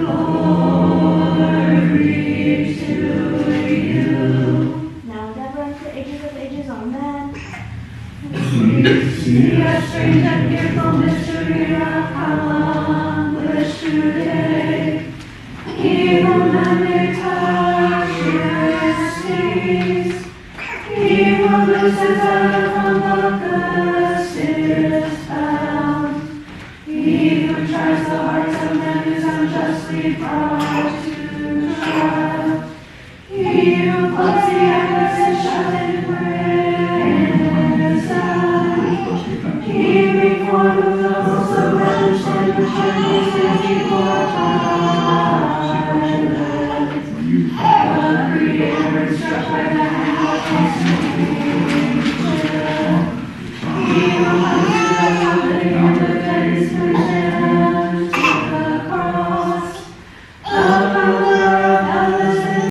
Glory to you. Now and ever unto the ages of ages. Amen. See a strange and fearful mystery of accomplished today. Evil men may touch your seas. He who looses out from the curse is found. He who tries the hearts of men is unjustly brought to trial. He who puts the innocent shut in prison. He reforms those who vanish and returns his before God. The Creator is struck by the hand of